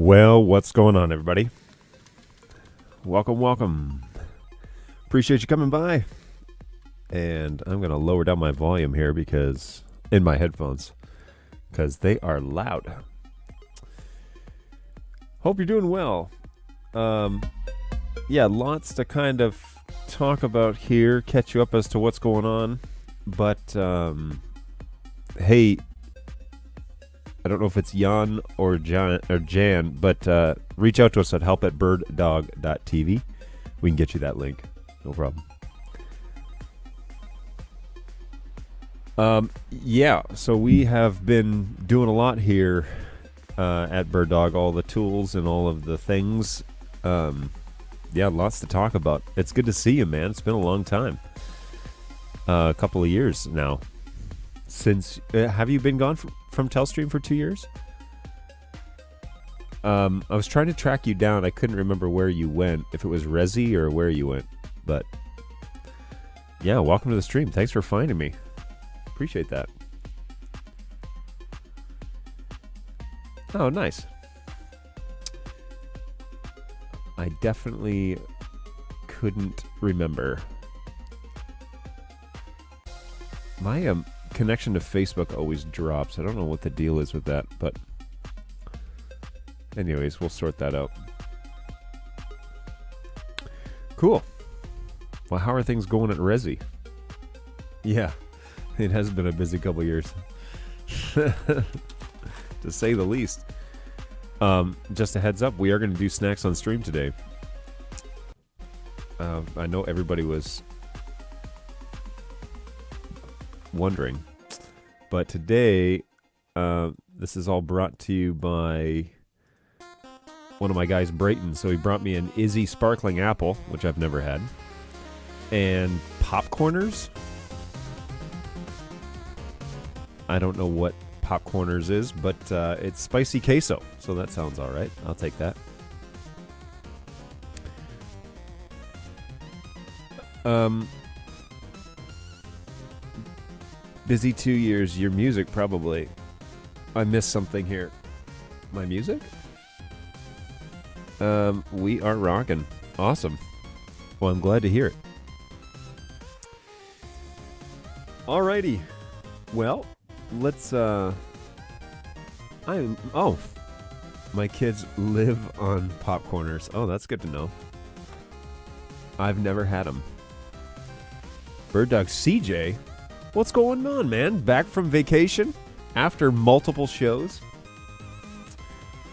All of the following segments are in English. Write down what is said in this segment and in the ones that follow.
Well, what's going on, everybody? Welcome, welcome. Appreciate you coming by. And I'm going to lower down my volume here because in my headphones because they are loud. Hope you're doing well. Yeah, lots to kind of talk about here, catch you up as to what's going on. But hey, I don't know if it's Jan or Jan, but reach out to us at help@birddog.tv. We can get you that link. No problem. Yeah, so we have been doing a lot here at BirdDog, all the tools and all of the things. Yeah, lots to talk about. It's good to see you, man. It's been a long time. A couple of years now. Since have you been gone from Telstream for 2 years? I was trying to track you down. I couldn't remember where you went, if it was Resi or where you went. But yeah, welcome to the stream. Thanks for finding me. Appreciate that. Oh, nice. I definitely couldn't remember. My connection to Facebook always drops. I don't know what the deal is with that, but anyways, we'll sort that out. Cool. Well, how are things going at Resi? Yeah, it has been a busy couple years, to say the least. Just a heads up, we are going to do snacks on stream today. I know everybody was wondering, but today this is all brought to you by one of my guys, Brayton. So he brought me an Izzy sparkling apple, which I've never had, and popcorners. I don't know what popcorners is, but it's spicy queso, so that sounds all right. I'll take that. Busy 2 years. Your music, probably. I missed something here. My music? We are rocking. Awesome. Well, I'm glad to hear it. Alrighty. Well, let's, oh, my kids live on popcorners. Oh, that's good to know. I've never had them. BirdDog CJ, what's going on, man? Back from vacation after multiple shows?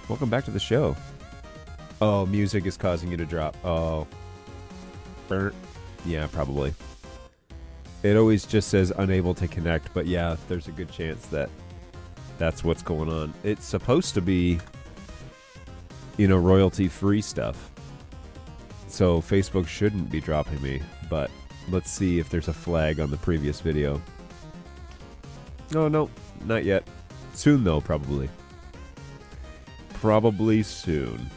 Welcome back to the show. Oh, music is causing you to drop. Oh. Yeah, probably. It always just says unable to connect, but yeah, there's a good chance that that's what's going on. It's supposed to be, royalty-free stuff. So Facebook shouldn't be dropping me, but let's see if there's a flag on the previous video. Oh, no, not yet. Soon, though, probably. Probably soon.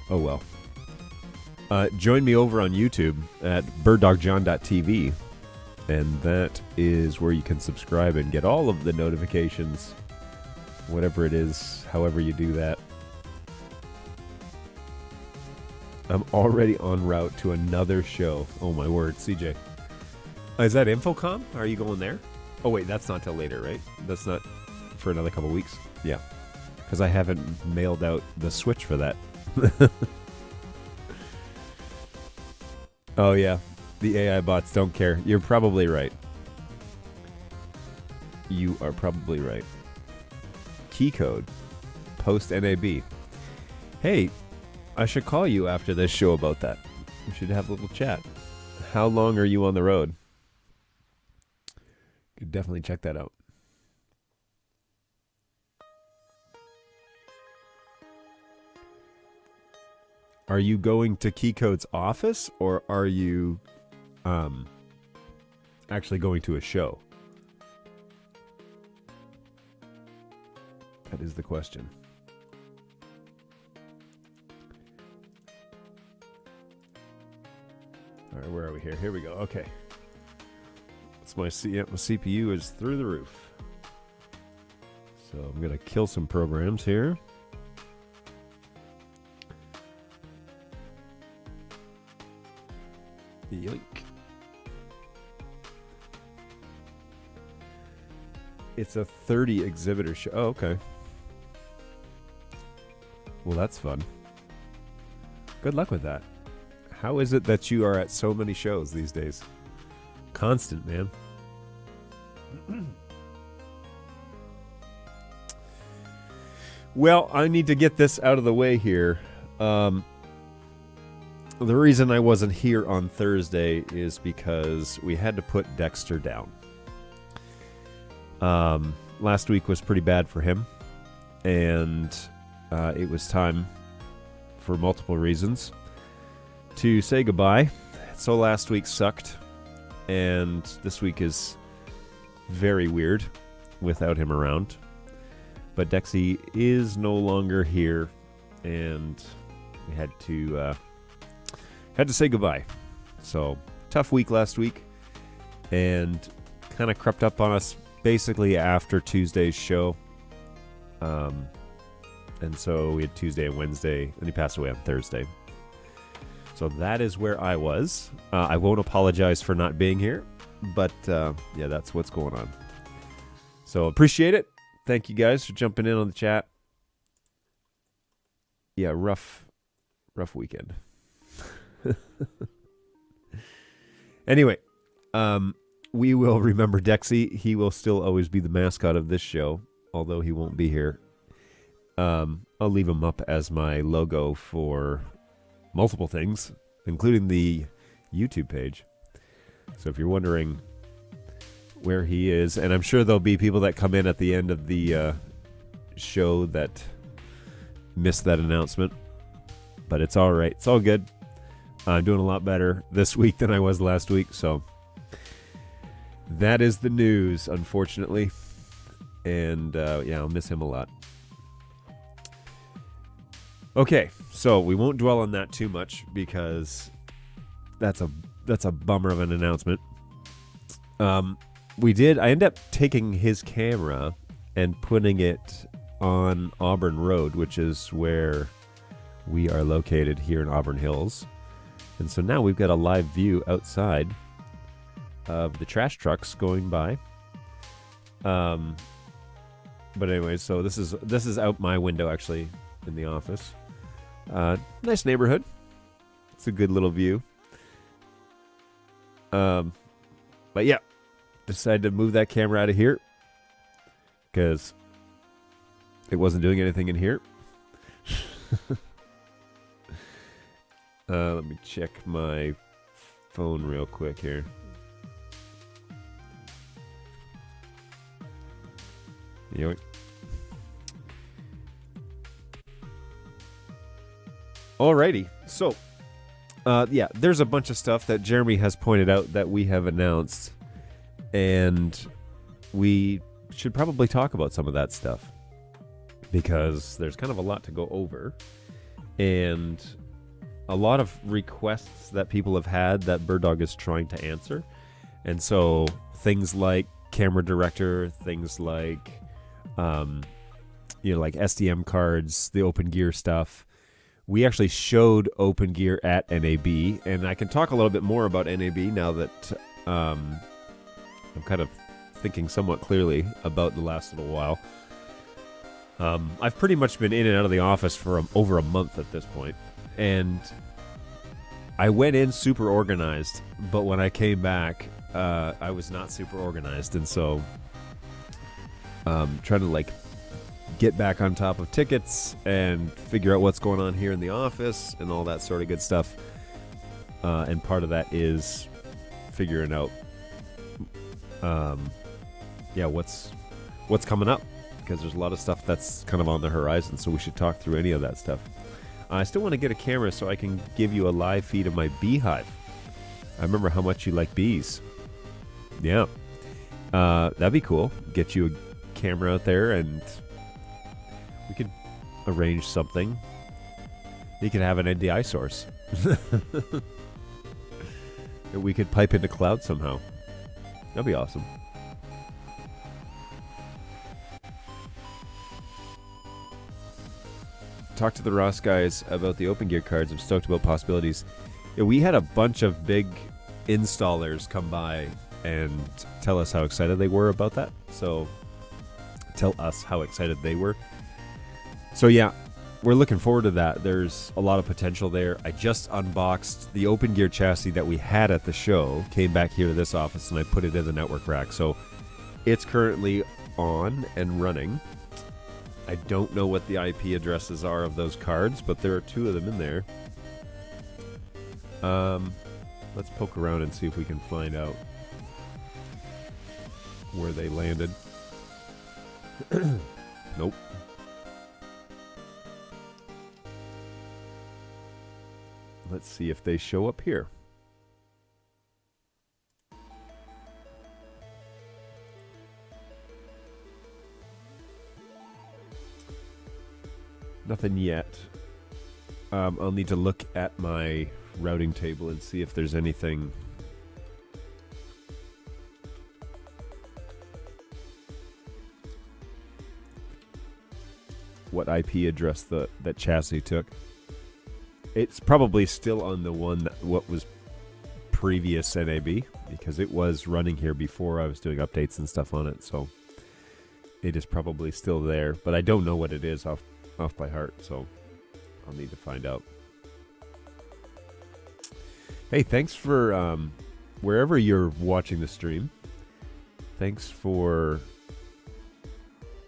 Oh, well. Join me over on YouTube at birddogjohn.tv, and that is where you can subscribe and get all of the notifications, whatever it is, however you do that. I'm already en route to another show. Oh, my word, CJ. Is that Infocom? Are you going there? Oh, wait, that's not till later, right? That's not for another couple weeks? Yeah, because I haven't mailed out the Switch for that. Oh, yeah. The AI bots don't care. You're probably right. You are probably right. Key code. Post NAB. Hey, I should call you after this show about that. We should have a little chat. How long are you on the road? Could definitely check that out. Are you going to Keycode's office, or are you actually going to a show? That is the question. All right, where are we here? Here we go. Okay. It's my CPU is through the roof. So I'm going to kill some programs here. Yoink. It's a 30 exhibitor show. Oh, okay. Well, that's fun. Good luck with that. How is it that you are at so many shows these days? Constant, man. Well, I need to get this out of the way here. The reason I wasn't here on Thursday is because we had to put Dexter down. Last week was pretty bad for him, and it was time, for multiple reasons, to say goodbye. So last week sucked, and this week is very weird without him around. But Dexy is no longer here, and we had to say goodbye. So tough week last week, and kind of crept up on us basically after Tuesday's show. And so we had Tuesday and Wednesday, and he passed away on Thursday. So that is where I was. I won't apologize for not being here, but yeah, that's what's going on. So appreciate it. Thank you guys for jumping in on the chat. Yeah, rough weekend. Anyway, we will remember Dexy. He will still always be the mascot of this show, although he won't be here. I'll leave him up as my logo for multiple things, including the YouTube page. So if you're wondering where he is, and I'm sure there'll be people that come in at the end of the show that missed that announcement, but it's all right. It's all good. I'm doing a lot better this week than I was last week, so that is the news, unfortunately. And yeah, I'll miss him a lot. Okay, so we won't dwell on that too much because that's a bummer of an announcement. I ended up taking his camera and putting it on Auburn Road, which is where we are located here in Auburn Hills. And so now we've got a live view outside of the trash trucks going by. But anyway, so this is out my window actually in the office. Nice neighborhood. It's a good little view. But yeah, decided to move that camera out of here because it wasn't doing anything in here. Let me check my phone real quick here. Yoink. Alrighty, so yeah, there's a bunch of stuff that Jeremy has pointed out that we have announced, and we should probably talk about some of that stuff because there's kind of a lot to go over, and a lot of requests that people have had that BirdDog is trying to answer. And so things like camera director, things like like SDM cards, the open gear stuff. We actually showed open gear at NAB, and I can talk a little bit more about NAB now that I'm kind of thinking somewhat clearly about the last little while. I've pretty much been in and out of the office for over a month at this point, and I went in super organized, but when I came back, I was not super organized, and so trying to get back on top of tickets and figure out what's going on here in the office and all that sort of good stuff. And part of that is figuring out, what's coming up, because there's a lot of stuff that's kind of on the horizon. So we should talk through any of that stuff. I still want to get a camera so I can give you a live feed of my beehive. I remember how much you like bees. Yeah, that'd be cool. Get you a camera out there, and we could arrange something. You could have an NDI source that we could pipe into cloud somehow. That'd be awesome. talk to the Ross guys about the Open Gear cards. I'm stoked about possibilities. Yeah, we had a bunch of big installers come by and tell us how excited they were about that. So tell us how excited they were. So yeah, we're looking forward to that. There's a lot of potential there. I just unboxed the Open Gear chassis that we had at the show, came back here to this office, and I put it in the network rack. So it's currently on and running. I don't know what the IP addresses are of those cards, but there are 2 of them in there. Let's poke around and see if we can find out where they landed. Nope. Let's see if they show up here. Nothing yet. I'll need to look at my routing table and see if there's anything. What IP address that chassis took. It's probably still on the one what was previous NAB, because it was running here before I was doing updates and stuff on it, so it is probably still there, but I don't know what it is off by heart, so I'll need to find out. Hey, thanks for wherever you're watching the stream. Thanks for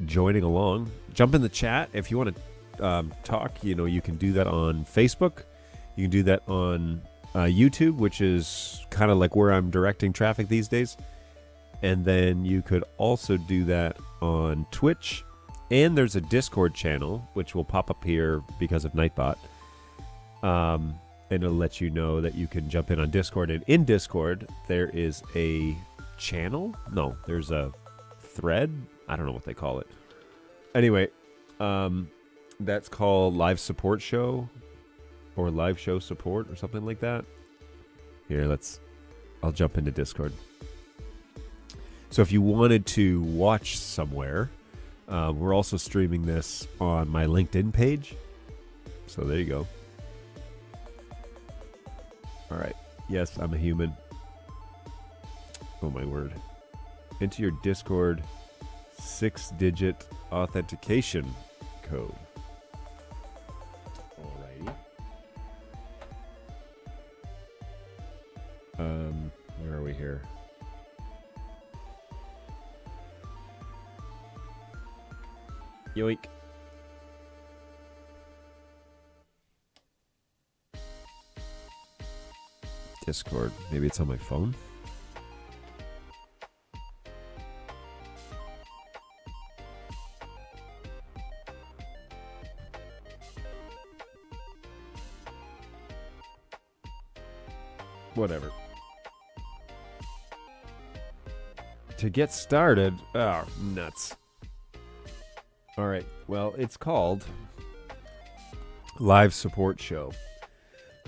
joining along. Jump in the chat if you want to talk. You know, you can do that on Facebook. You can do that on YouTube, which is kind of like where I'm directing traffic these days. And then you could also do that on Twitch. And there's a Discord channel, which will pop up here because of Nightbot. And it'll let you know that you can jump in on Discord. And in Discord, there is a channel. No, there's a thread. I don't know what they call it. Anyway, that's called Live Support Show or Live Show Support or something like that. Here, I'll jump into Discord. So if you wanted to watch somewhere, we're also streaming this on my LinkedIn page. So there you go. All right. Yes, I'm a human. Oh, my word. Enter your Discord 6-digit authentication code. Alrighty. Where are we here? Yoink. Discord. Maybe it's on my phone. Whatever. To get started, oh, nuts. All right. Well, it's called Live Support Show.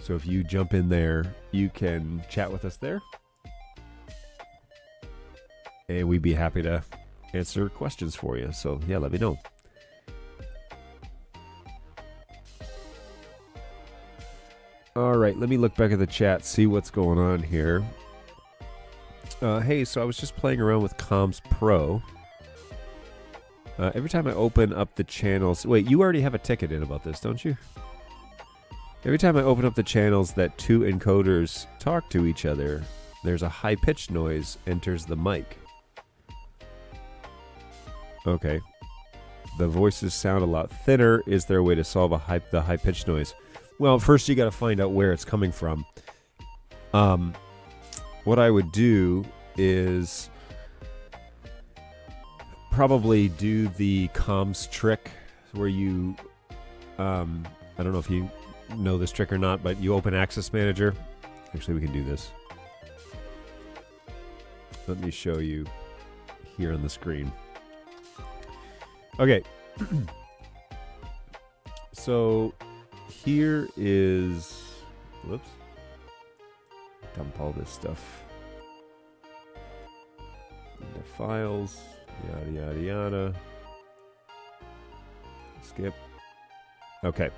So if you jump in there, you can chat with us there. And we'd be happy to answer questions for you. So, yeah, let me know. All right, let me look back at the chat, see what's going on here. Hey, so I was just playing around with Comms Pro. Every time I open up the channels... Wait, you already have a ticket in about this, don't you? Every time I open up the channels that 2 encoders talk to each other, there's a high-pitched noise enters the mic. Okay. The voices sound a lot thinner. Is there a way to solve the high-pitched noise? Well, first you got to find out where it's coming from. What I would do is probably do the comms trick where you, I don't know if you know this trick or not, but you open Access Manager. Actually, we can do this. Let me show you here on the screen. Okay. So here is, whoops, dump all this stuff into files, yada yada yada, skip, Okay.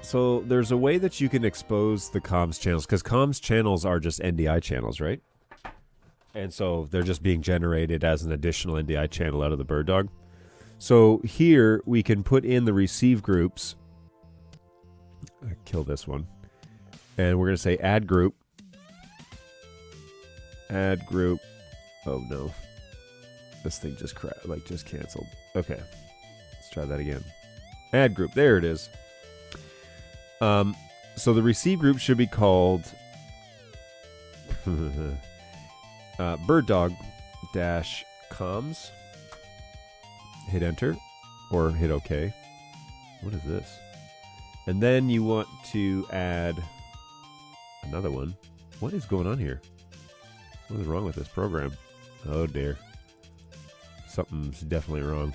So there's a way that you can expose the comms channels, because comms channels are just NDI channels, right? And so they're just being generated as an additional NDI channel out of the BirdDog. So here we can put in the receive groups. Kill this one. And we're going to say add group. Add group. Oh no. This thing just just canceled. Okay. Let's try that again. Add group. There it is. So the receive group should be called BirdDog dash comms. Hit enter or hit OK. What is this? And then you want to add another one. What is going on here? What is wrong with this program? Oh dear. Something's definitely wrong.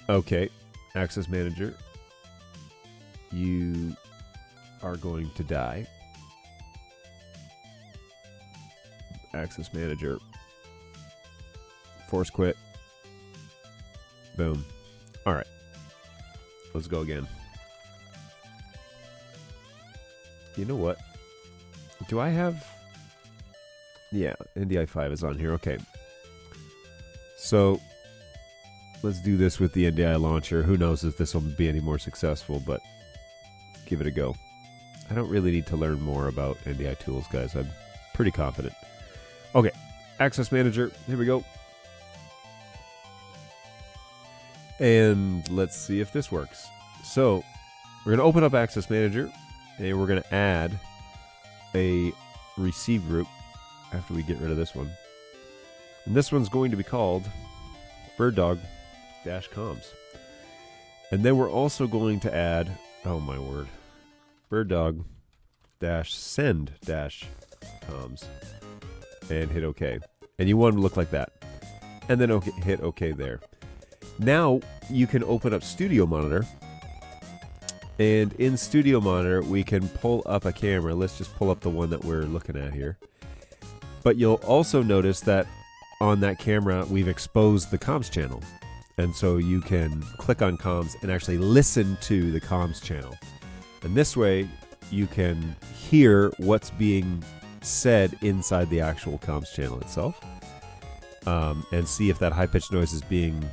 Okay. Access manager. You are going to die. Access manager. Force quit. Boom. All right. Let's go again. You know what? Do I have... Yeah, NDI 5 is on here. Okay. So, let's do this with the NDI launcher. Who knows if this will be any more successful, but give it a go. I don't really need to learn more about NDI tools, guys. I'm pretty confident. Okay. Access manager. Here we go. And let's see if this works. So, we're going to open up Access Manager, and we're going to add a receive group after we get rid of this one. And this one's going to be called BirdDog-comms. And then we're also going to add, oh my word, BirdDog-send-comms. And hit OK. And you want them to look like that. And then hit OK there. Now you can open up Studio Monitor, and in Studio Monitor we can pull up a camera. Let's just pull up the one that we're looking at here. But you'll also notice that on that camera we've exposed the comms channel, and so you can click on comms and actually listen to the comms channel, and this way you can hear what's being said inside the actual comms channel itself, and see if that high-pitched noise is being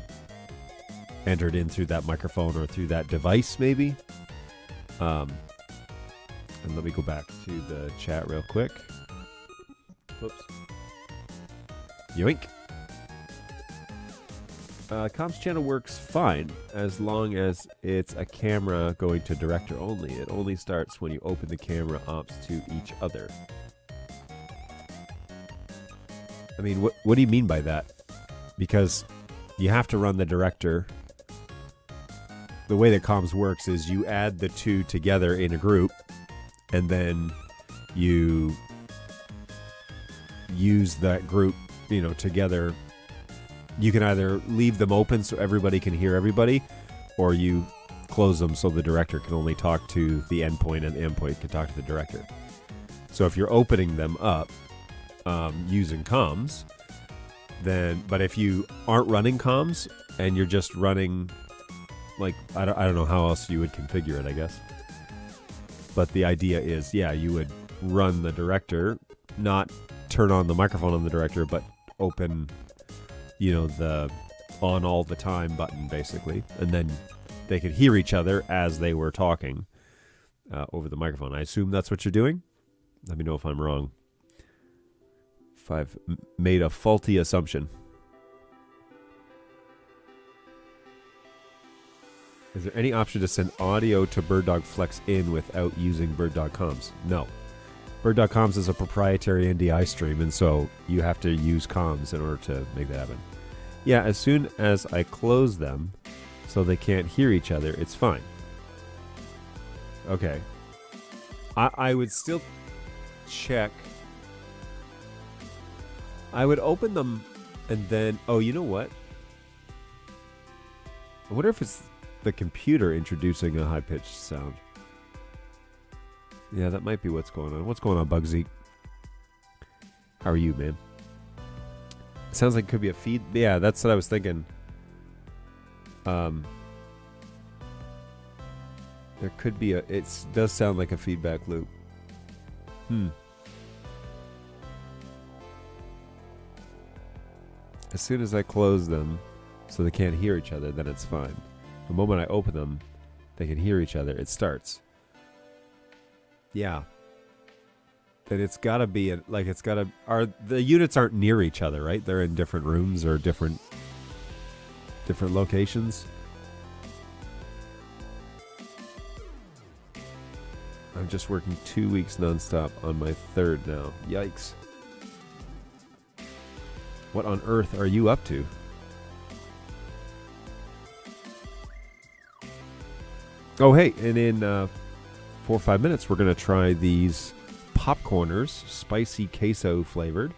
entered in through that microphone or through that device, maybe. And let me go back to the chat real quick. Whoops. Yoink. Comms channel works fine as long as it's a camera going to director only. It only starts when you open the camera ops to each other. I mean, what do you mean by that? Because you have to run the director. The way that comms works is you add the two together in a group, and then you use that group, together. You can either leave them open so everybody can hear everybody, or you close them so the director can only talk to the endpoint and the endpoint can talk to the director. So if you're opening them up using comms, but if you aren't running comms and you're just running, like, I don't know how else you would configure it, I guess. But the idea is, yeah, you would run the director, not turn on the microphone on the director, but open, the on all the time button, basically. And then they could hear each other as they were talking over the microphone. I assume that's what you're doing. Let me know if I'm wrong. If I've made a faulty assumption. Is there any option to send audio to BirdDog Flex in without using BirdDog comms? No. BirdDog comms is a proprietary NDI stream, and so you have to use comms in order to make that happen. Yeah, as soon as I close them so they can't hear each other, it's fine. Okay. I would still check. I would open them and then... Oh, you know what? I wonder if it's the computer introducing a high-pitched sound. Yeah, that might be what's going on. What's going on, Bugsy? How are you, man? It sounds like it could be a feed. Yeah, that's what I was thinking. There could be it does sound like a feedback loop. As soon as I close them so they can't hear each other, then it's fine. The moment I open them, they can hear each other, it starts. Yeah. Then it's gotta be, the units aren't near each other, right? They're in different rooms or different locations. I'm just working 2 weeks nonstop on my third now. Yikes. What on earth are you up to? Oh, hey, and in 4 or 5 minutes, we're going to try these popcorners, spicy queso flavored,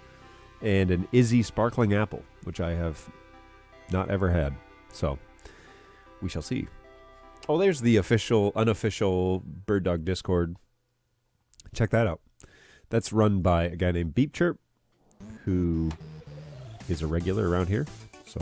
and an Izzy sparkling apple, which I have not ever had. So, we shall see. Oh, there's the unofficial BirdDog Discord. Check that out. That's run by a guy named Beep Chirp, who is a regular around here. So,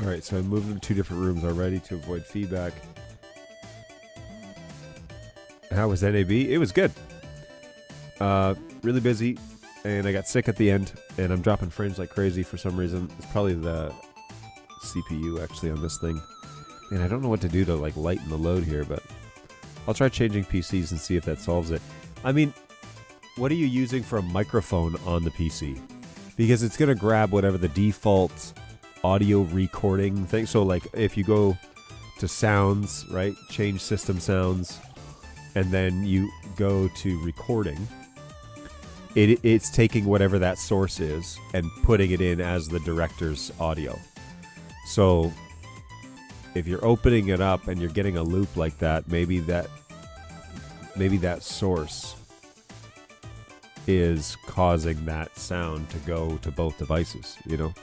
all right, so I moved them to 2 different rooms already to avoid feedback. How was NAB? It was good. Really busy, and I got sick at the end, and I'm dropping frames like crazy for some reason. It's probably the CPU actually on this thing. And I don't know what to do to like lighten the load here, but I'll try changing PCs and see if that solves it. I mean, what are you using for a microphone on the PC? Because it's going to grab whatever the default audio recording thing. So like if you go to sounds, right, change system sounds, and then you go to recording, it's taking whatever that source is and putting it in as the director's audio. So if you're opening it up and you're getting a loop like that, maybe that source is causing that sound to go to both devices, you know?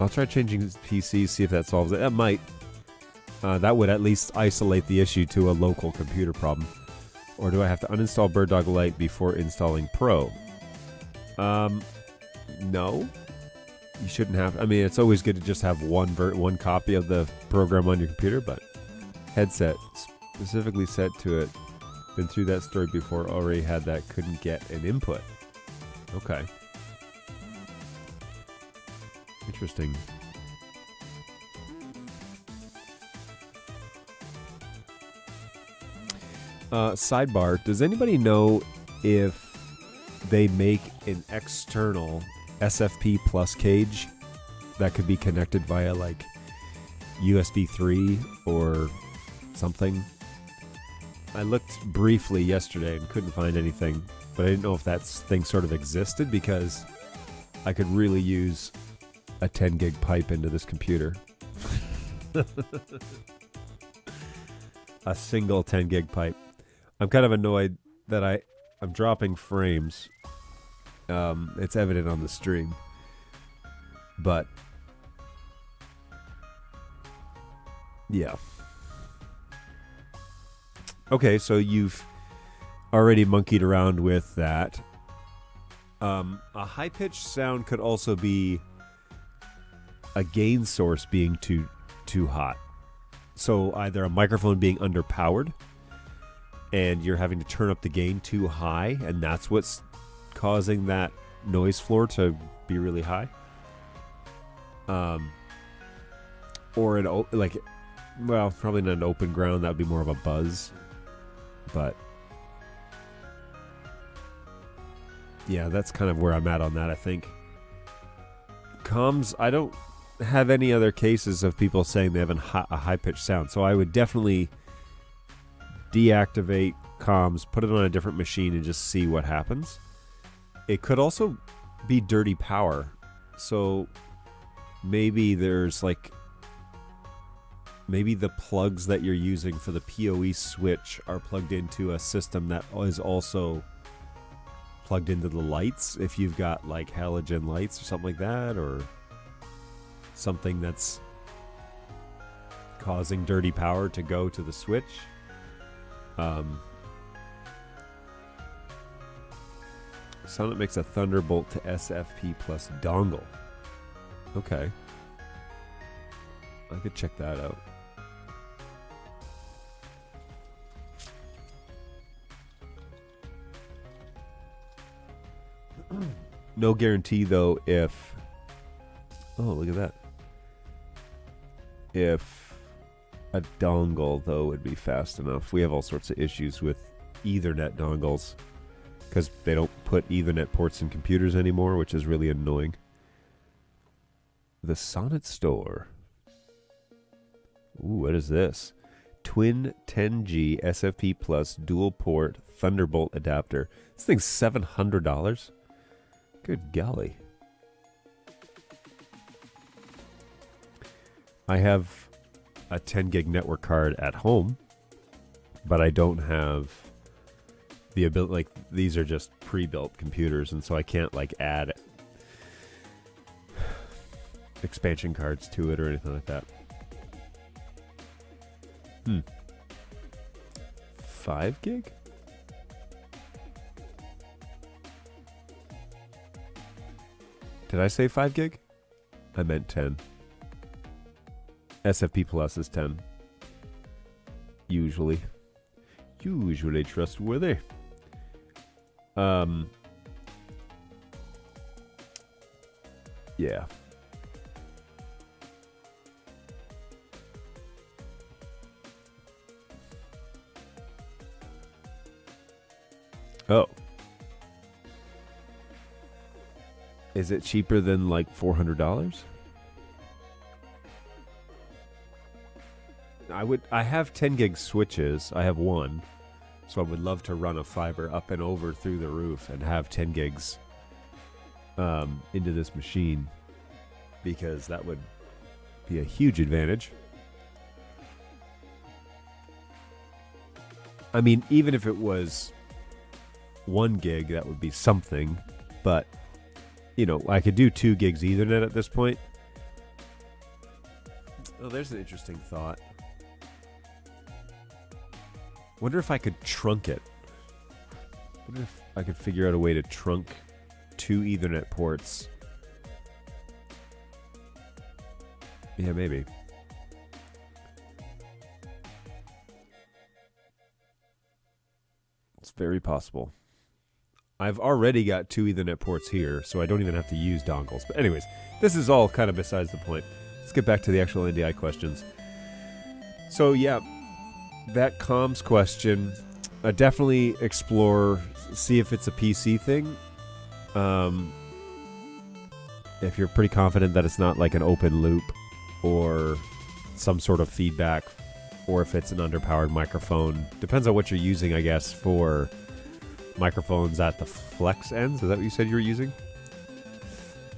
I'll try changing PCs, see if that solves it. That might. That would at least isolate the issue to a local computer problem. Or do I have to uninstall BirdDog Lite before installing Pro? No. You shouldn't have. I mean, it's always good to just have one copy of the program on your computer, but headset specifically set to it. Been through that story before, already had that, couldn't get an input. Okay. Interesting. Sidebar, does anybody know if they make an external SFP plus cage that could be connected via like USB 3 or something? I looked briefly yesterday and couldn't find anything, but I didn't know if that thing sort of existed because I could really use a 10 gig pipe into this computer. A single 10 gig pipe. I'm kind of annoyed that I'm dropping frames. It's evident on the stream. But yeah. Okay, so you've already monkeyed around with that. A high-pitched sound could also be a gain source being too hot. So either a microphone being underpowered and you're having to turn up the gain too high, and that's what's causing that noise floor to be really high. Or probably not an open ground, that would be more of a buzz. But yeah, that's kind of where I'm at on that, I think. Comms, I don't have any other cases of people saying they have a high-pitched sound, so I would definitely deactivate comms, put it on a different machine, and just see what happens. It could also be dirty power, so maybe there's maybe the plugs that you're using for the PoE switch are plugged into a system that is also plugged into the lights, if you've got like halogen lights or something like that, or something that's causing dirty power to go to the switch. Sonnet makes a Thunderbolt to SFP plus dongle. Okay. I could check that out. No guarantee though if... Oh, look at that. If a dongle though would be fast enough. We have all sorts of issues with Ethernet dongles because they don't put Ethernet ports in computers anymore, which is really annoying. The Sonnet Store. Ooh, what is this? Twin 10G SFP Plus dual port Thunderbolt adapter. This thing's $700. Good golly. I have a 10 gig network card at home, but I don't have the ability, like these are just pre-built computers, and so I can't like add expansion cards to it or anything like that. 5 gig? Did I say 5 gig? I meant 10. SFP Plus is 10. Usually trustworthy. Yeah. Oh. Is it cheaper than like $400? I have 10 gig switches. I have one. So I would love to run a fiber up and over through the roof and have 10 gigs into this machine, because that would be a huge advantage. I mean, even if it was 1 gig, that would be something, but you know, I could do 2 gigs Ethernet at this point. Oh, there's an interesting thought. Wonder if I could trunk it. Wonder if I could figure out a way to trunk 2 Ethernet ports. Yeah, maybe. It's very possible. I've already got 2 Ethernet ports here, so I don't even have to use dongles. But anyways, this is all kind of besides the point. Let's get back to the actual NDI questions. So yeah, that comms question, definitely explore, see if it's a PC thing. If you're pretty confident that it's not like an open loop or some sort of feedback, or if it's an underpowered microphone. Depends on what you're using, I guess, for microphones at the flex ends. Is that what you said you were using?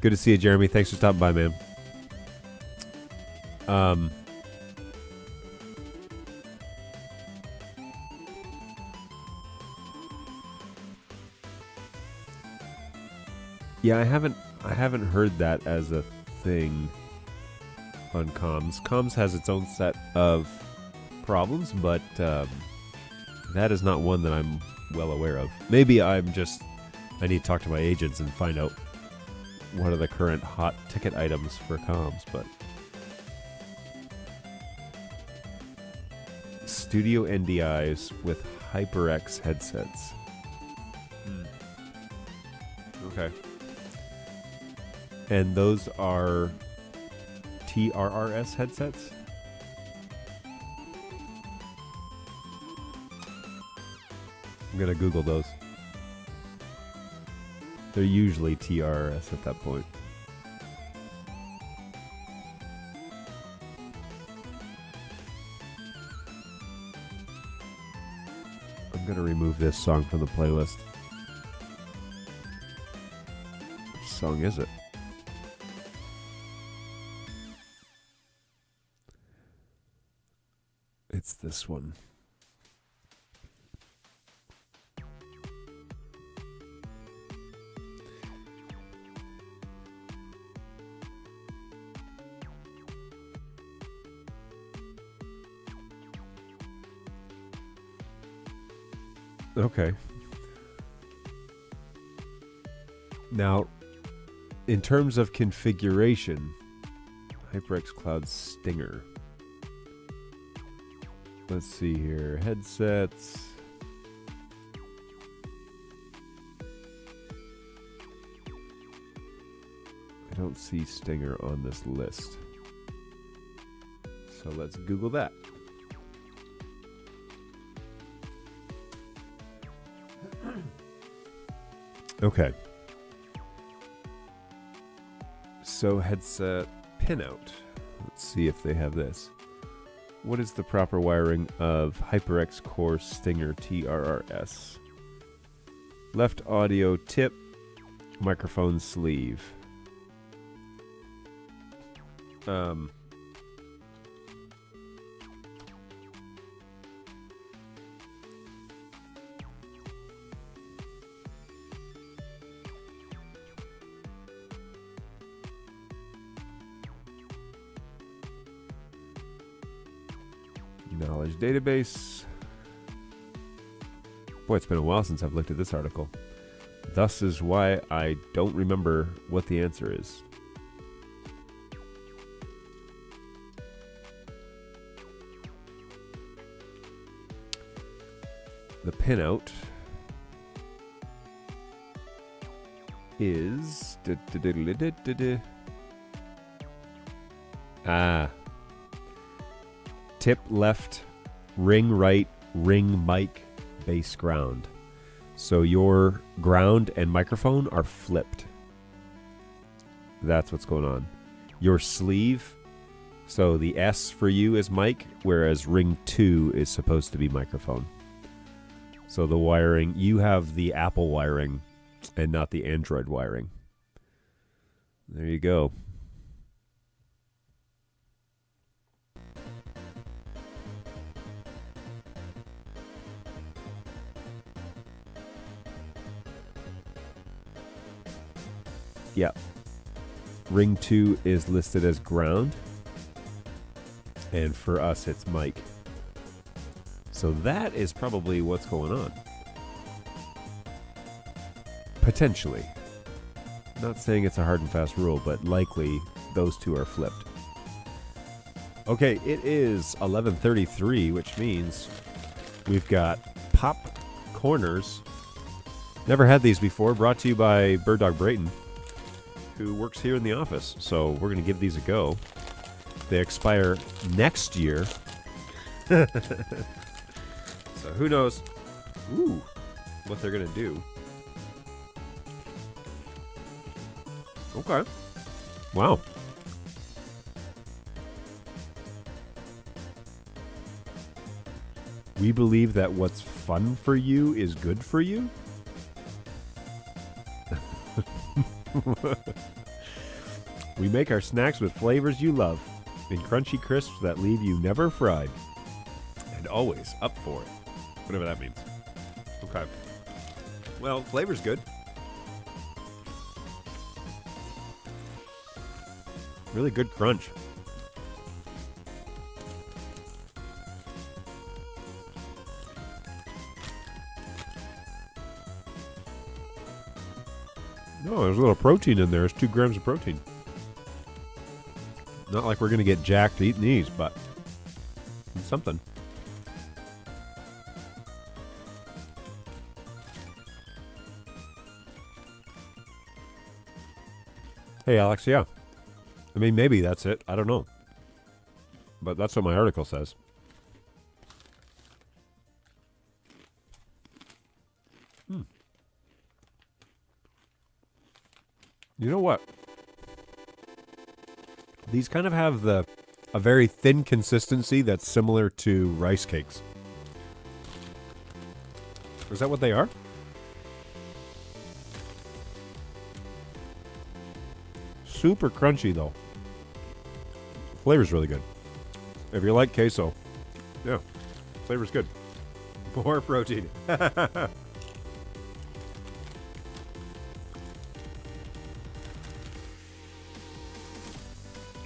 Good to see you, Jeremy. Thanks for stopping by, man. Yeah, I haven't heard that as a thing on comms. Comms has its own set of problems, but that is not one that I'm well aware of. Maybe I need to talk to my agents and find out what are the current hot ticket items for comms, but studio NDIs with HyperX headsets. Okay. And those are TRRS headsets? I'm going to Google those. They're usually TRRS at that point. I'm going to remove this song from the playlist. Which song is it? It's this one. Okay. Now, in terms of configuration, HyperX Cloud Stinger. Let's see here. Headsets. I don't see Stinger on this list. So let's Google that. Okay. So headset pinout. Let's see if they have this. What is the proper wiring of HyperX Core Stinger TRRS? Left audio tip, microphone sleeve. Knowledge database. Boy, it's been a while since I've looked at this article. Thus is why I don't remember what the answer is. The pinout is tip left, ring right, ring mic, bass ground. So your ground and microphone are flipped. That's what's going on. Your sleeve, so the S for you is mic, whereas ring 2 is supposed to be microphone. So the wiring, you have the Apple wiring and not the Android wiring. There you go. Yeah. Ring 2 is listed as ground. And for us, it's mic. So that is probably what's going on. Potentially. Not saying it's a hard and fast rule, but likely those two are flipped. Okay, it is 11:33, which means we've got Pop Corners. Never had these before. Brought to you by BirdDog Brayton, who works here in the office. So we're going to give these a go. They expire next year. So who knows what they're going to do. Okay. Wow. We believe that what's fun for you is good for you? We make our snacks with flavors you love, in crunchy crisps that leave you never fried, and always up for it. Whatever that means. Okay. Well, flavor's good. Really good crunch. No, there's a little protein in there. There's 2 grams of protein. Not like we're going to get jacked eating these, but it's something. Hey, Alex, yeah. I mean, maybe that's it. I don't know. But that's what my article says. You know what? These kind of have a very thin consistency that's similar to rice cakes. Is that what they are? Super crunchy, though. Flavor's really good. If you like queso, yeah, flavor's good. More protein.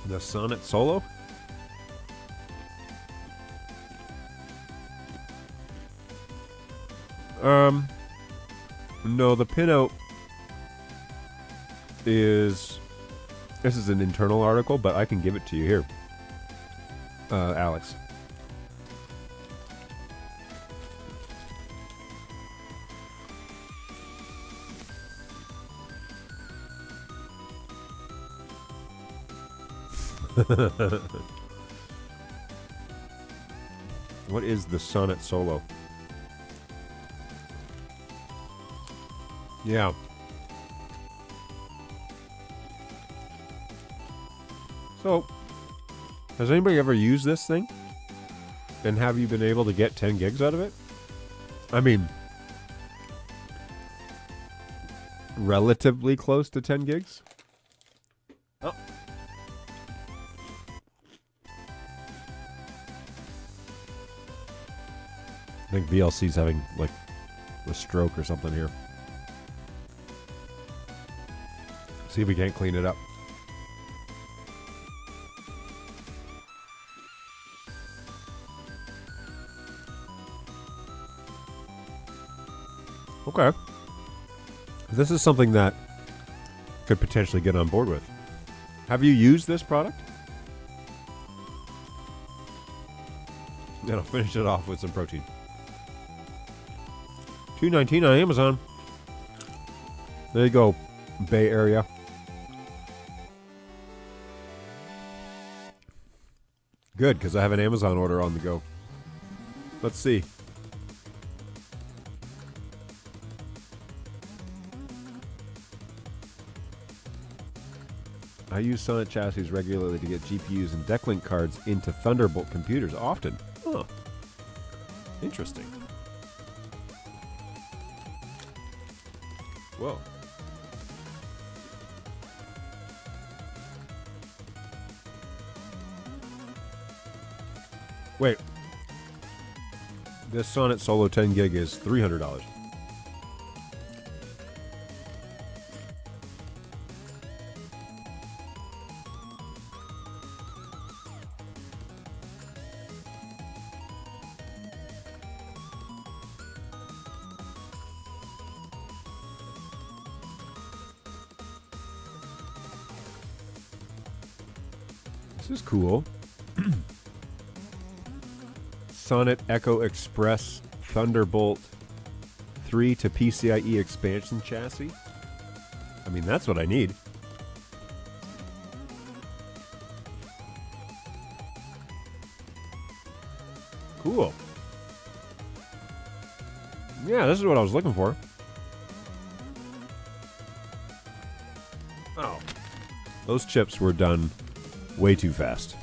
The Sonnet Solo? No, the pinout is... This is an internal article, but I can give it to you here. Alex. What is the Sonnet Solo? Yeah. So, has anybody ever used this thing? And have you been able to get 10 gigs out of it? I mean, relatively close to 10 gigs? Oh. I think VLC's having, like, a stroke or something here. See if we can't clean it up. Okay. This is something that could potentially get on board with. Have you used this product? Then I'll finish it off with some protein. $2.19 on Amazon. There you go, Bay Area. Good, because I have an Amazon order on the go. Let's see. I use Sonnet chassis regularly to get GPUs and DeckLink cards into Thunderbolt computers often. Huh. Interesting. Whoa. Wait. This Sonnet Solo 10 gig is $300. This is cool. Sonnet Echo Express Thunderbolt 3 to PCIe expansion chassis. I mean, that's what I need. Cool. Yeah, this is what I was looking for. Oh. Those chips were done way too fast.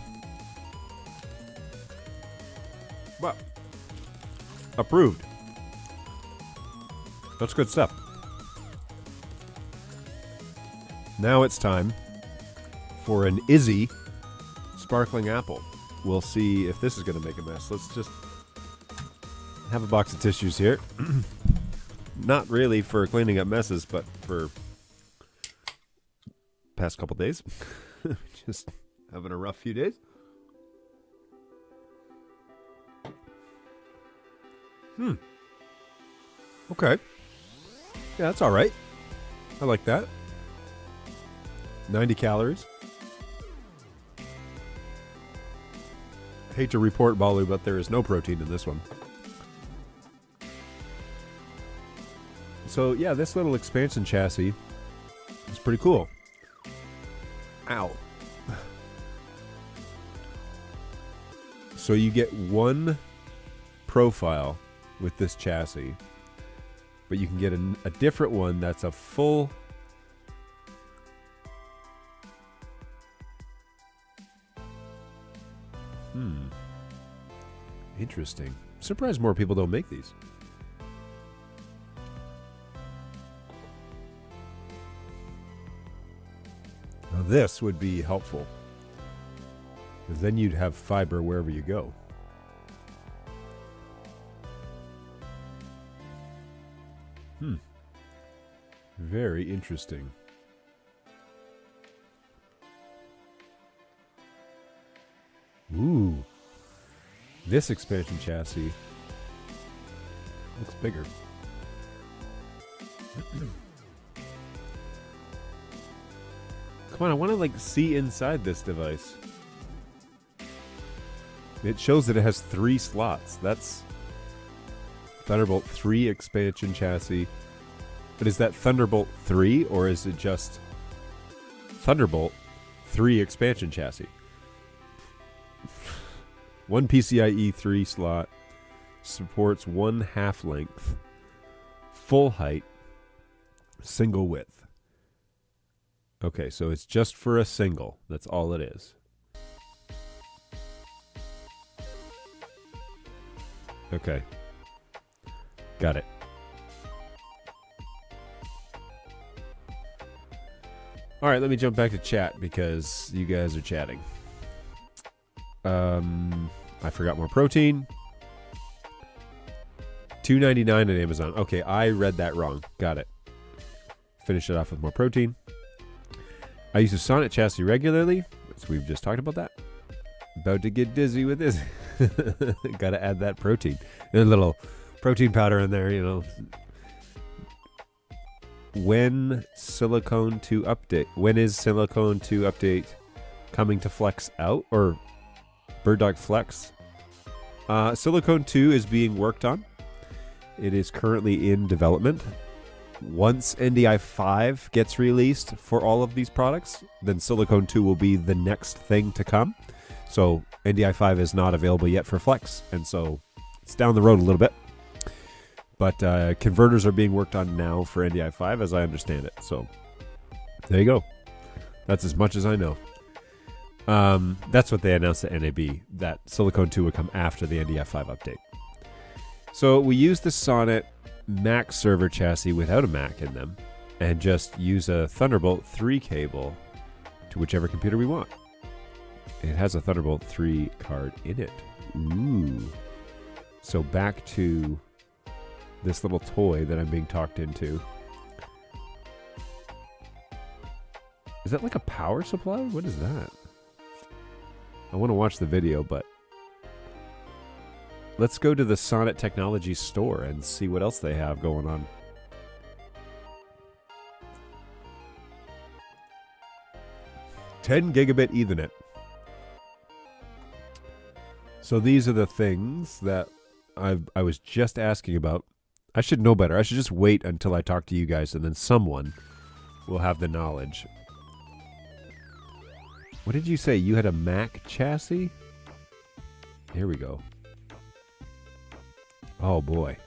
Well, approved. That's good stuff. Now it's time for an Izzy sparkling apple. We'll see if this is going to make a mess. Let's just have a box of tissues here. Not really for cleaning up messes, but for past couple days. Just having a rough few days. Okay. Yeah, that's all right. I like that. 90 calories. Hate to report, Balu, but there is no protein in this one. So, yeah, this little expansion chassis is pretty cool. Ow. So you get one profile with this chassis, but you can get a different one that's a full... Interesting. Surprised more people don't make these. Now this would be helpful, because then you'd have fiber wherever you go. Very interesting. Ooh. This expansion chassis looks bigger. Come on, I want to like see inside this device. It shows that it has 3 slots. That's Thunderbolt 3 expansion chassis. But is that Thunderbolt 3 or is it just Thunderbolt 3 expansion chassis? 1 PCIe 3 slot. Supports 1 half length. Full height. Single width. Okay, so it's just for a single. That's all it is. Okay. Got it. All right, let me jump back to chat because you guys are chatting. I forgot more protein. $2.99 on Amazon. Okay, I read that wrong. Got it. Finish it off with more protein. I use a Sonnet chassis regularly. So we've just talked about that. About to get dizzy with this. Got to add that protein. And a little protein powder in there, you know. When Silicone 2 update? When is Silicone 2 update coming to Flex out? Or BirdDog Flex? Silicone 2 is being worked on. It is currently in development. Once NDI 5 gets released for all of these products, then Silicone 2 will be the next thing to come. So NDI 5 is not available yet for Flex, and so it's down the road a little bit. But converters are being worked on now for NDI 5, as I understand it. So there you go. That's as much as I know. That's what they announced at NAB, that Silicone 2 would come after the NDI 5 update. So we use the Sonnet Mac server chassis without a Mac in them, and just use a Thunderbolt 3 cable to whichever computer we want. It has a Thunderbolt 3 card in it. Ooh. So back to this little toy that I'm being talked into. Is that like a power supply? What is that? I want to watch the video, but let's go to the Sonnet Technology store and see what else they have going on. $10 gigabit Ethernet. So these are the things that I was just asking about. I should know better. I should just wait until I talk to you guys, and then someone will have the knowledge. What did you say? You had a Mac chassis? Here we go. Oh, boy.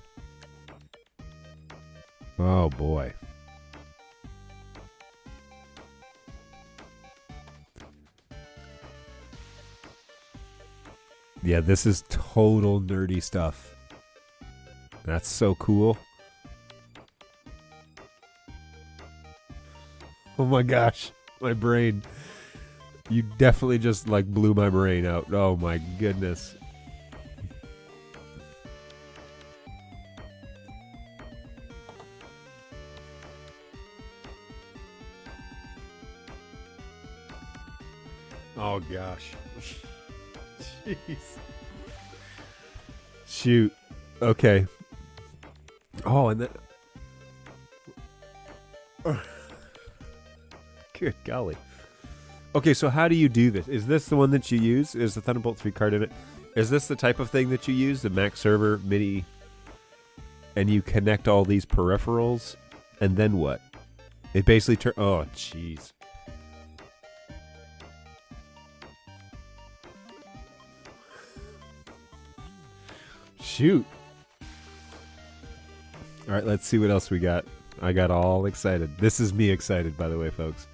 Oh, boy. Yeah, this is total nerdy stuff. That's so cool. Oh my gosh, my brain. You definitely just like blew my brain out. Oh my goodness. Oh gosh. Jeez. Shoot. Okay. Oh, and then... Good golly. Okay, so how do you do this? Is this the one that you use? Is the Thunderbolt 3 card in it? Is this the type of thing that you use? The Mac server MIDI? And you connect all these peripherals? And then what? It basically turns... Oh, jeez. Shoot. All right, let's see what else we got. I got all excited. This is me excited, by the way, folks.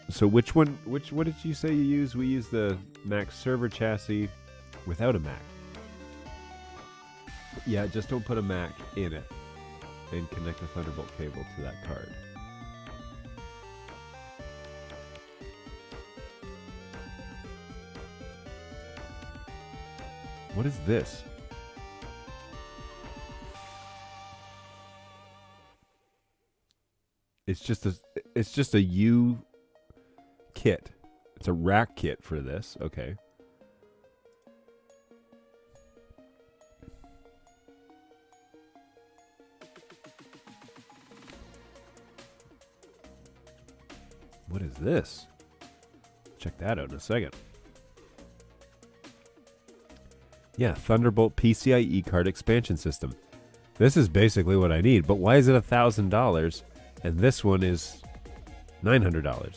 So what did you say you use? We use the Mac server chassis without a Mac. Yeah, just don't put a Mac in it and connect the Thunderbolt cable to that card. What is this? It's just a U kit. It's a rack kit for this. Okay. What is this? Check that out in a second. Yeah, Thunderbolt PCIe card expansion system. This is basically what I need, but why is it $1,000 and this one is $900?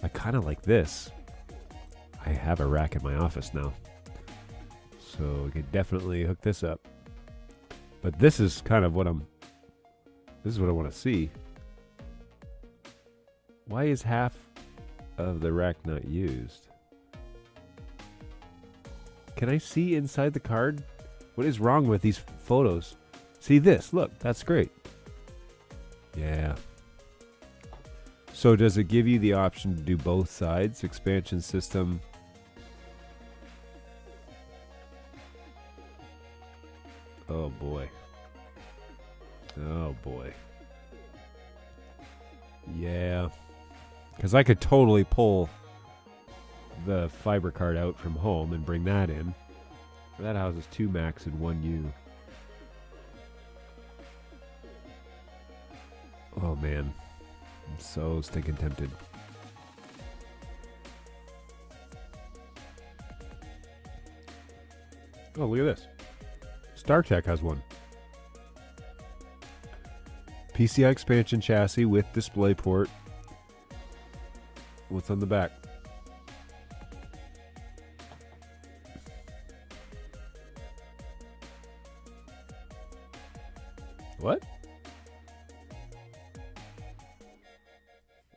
I kind of like this. I have a rack in my office now, so we could definitely hook this up. But this is kind of what this is what I want to see. Why is half of the rack not used? Can I see inside the card? What is wrong with these photos? See this, look, that's great. Yeah. So does it give you the option to do both sides? Expansion system. Oh boy. Oh boy. Yeah. Because I could totally pull the fiber card out from home and bring that in. That houses 2 Macs and 1 U. Oh man. I'm so stinking tempted. Oh, look at this. StarTech has one. PCI expansion chassis with DisplayPort. What's on the back? What?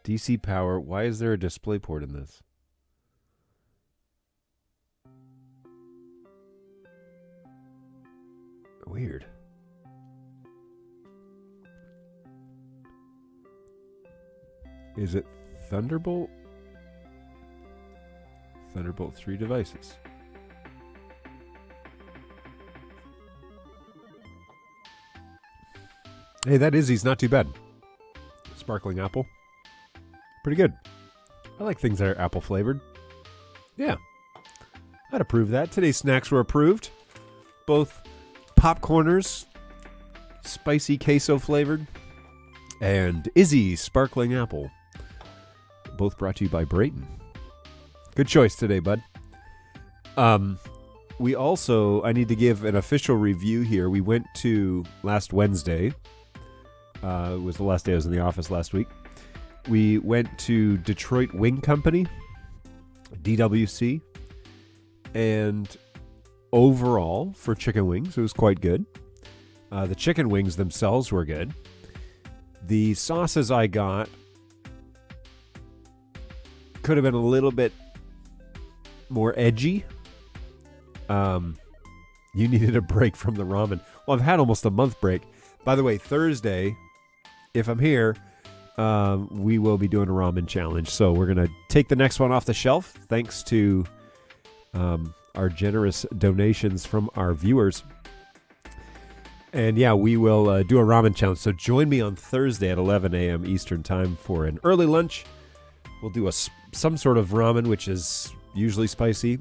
DC power. Why is there a DisplayPort in this? Weird. Is it Thunderbolt? Thunderbolt 3 devices. Hey, that Izzy's not too bad. Sparkling apple. Pretty good. I like things that are apple flavored. Yeah. I'd approve that. Today's snacks were approved. Both popcorners, spicy queso flavored, and Izzy's sparkling apple. Both brought to you by Brayton. Good choice today, bud. We also, I need to give an official review here. We went to last Wednesday. It was the last day I was in the office last week. We went to Detroit Wing Company, DWC, and overall, for chicken wings, it was quite good. The chicken wings themselves were good. The sauces I got could have been a little bit more edgy. You needed a break from the ramen. Well, I've had almost a month break. By the way, Thursday, if I'm here, we will be doing a ramen challenge. So we're going to take the next one off the shelf, thanks to our generous donations from our viewers. And yeah, we will do a ramen challenge. So join me on Thursday at 11 a.m. Eastern time for an early lunch. We'll do some sort of ramen, which is usually spicy.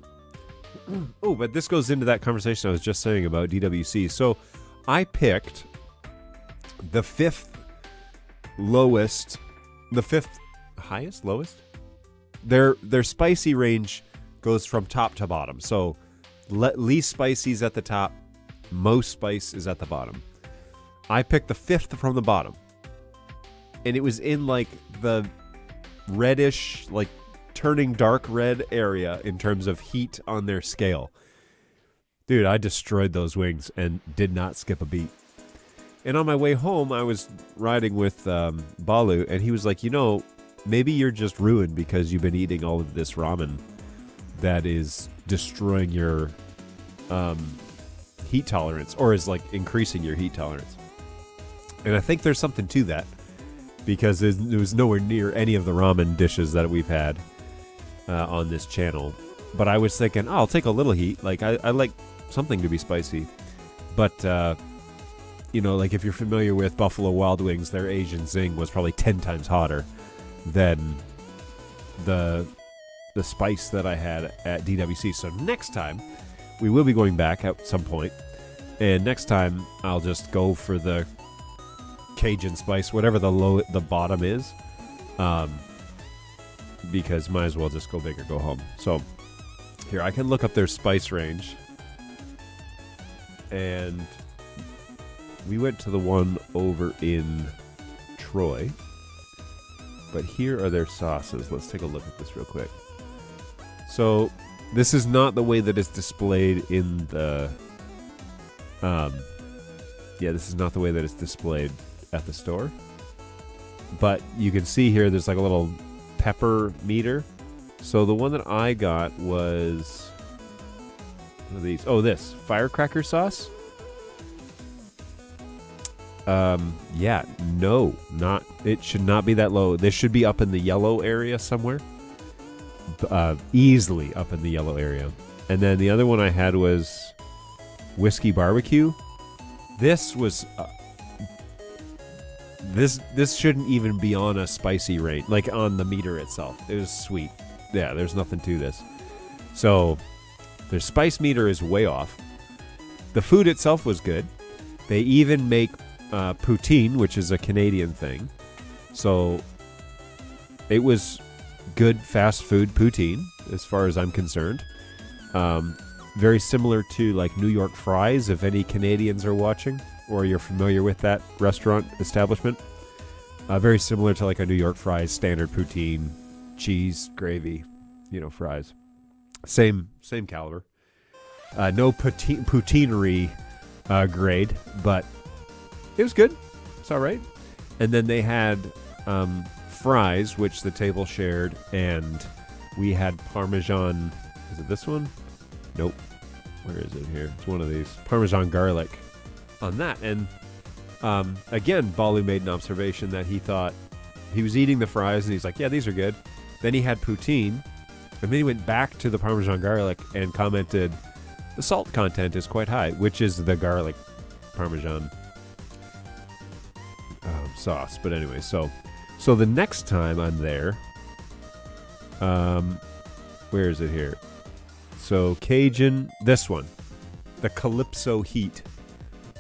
Oh, but this goes into that conversation I was just saying about DWC. So I picked the fifth highest, lowest? Their spicy range goes from top to bottom. So least spicy is at the top, most spice is at the bottom. I picked the fifth from the bottom. And it was in like the reddish, like turning dark red area in terms of heat on their scale. Dude, I destroyed those wings and did not skip a beat. And on my way home, I was riding with Balu, and he was like, maybe you're just ruined because you've been eating all of this ramen that is destroying your heat tolerance, or is like increasing your heat tolerance. And I think there's something to that, because it was nowhere near any of the ramen dishes that we've had on this channel. But I was thinking, I'll take a little heat. Like, I like something to be spicy. But, like if you're familiar with Buffalo Wild Wings, their Asian Zing was probably 10 times hotter than the spice that I had at DWC. So next time, we will be going back at some point. And next time, I'll just go for the Cajun spice, whatever the bottom is, because might as well just go big or go home. So here, I can look up their spice range, and we went to the one over in Troy, but here are their sauces. Let's take a look at this real quick. So this is not the way that it's displayed in the this is not the way that it's displayed at the store, but you can see here there's like a little pepper meter. So the one that I got was one of these. Oh, this firecracker sauce. Yeah, no, not, it should not be that low. This should be up in the yellow area somewhere. Easily up in the yellow area. And then the other one I had was whiskey barbecue. This was this shouldn't even be on a spicy rate, like on the meter itself. It was sweet. Yeah, there's nothing to this. So their spice meter is way off. The food itself was good. They even make poutine, which is a Canadian thing. So it was good fast food poutine, as far as I'm concerned. Very similar to like New York fries, if any Canadians are watching, or you're familiar with that restaurant establishment. Very similar to like a New York fries, standard poutine, cheese, gravy, fries. Same caliber. No poutinery grade, but it was good. It's all right. And then they had fries, which the table shared, and we had Parmesan. Is it this one? Nope. Where is it here? It's one of these. Parmesan garlic on that. And again, Balu made an observation that he thought he was eating the fries, and he's like, yeah, these are good. Then he had poutine, and then he went back to the Parmesan garlic and commented, the salt content is quite high, which is the garlic Parmesan sauce. But anyway, so the next time I'm there, where is it here? So Cajun, this one, the Calypso Heat.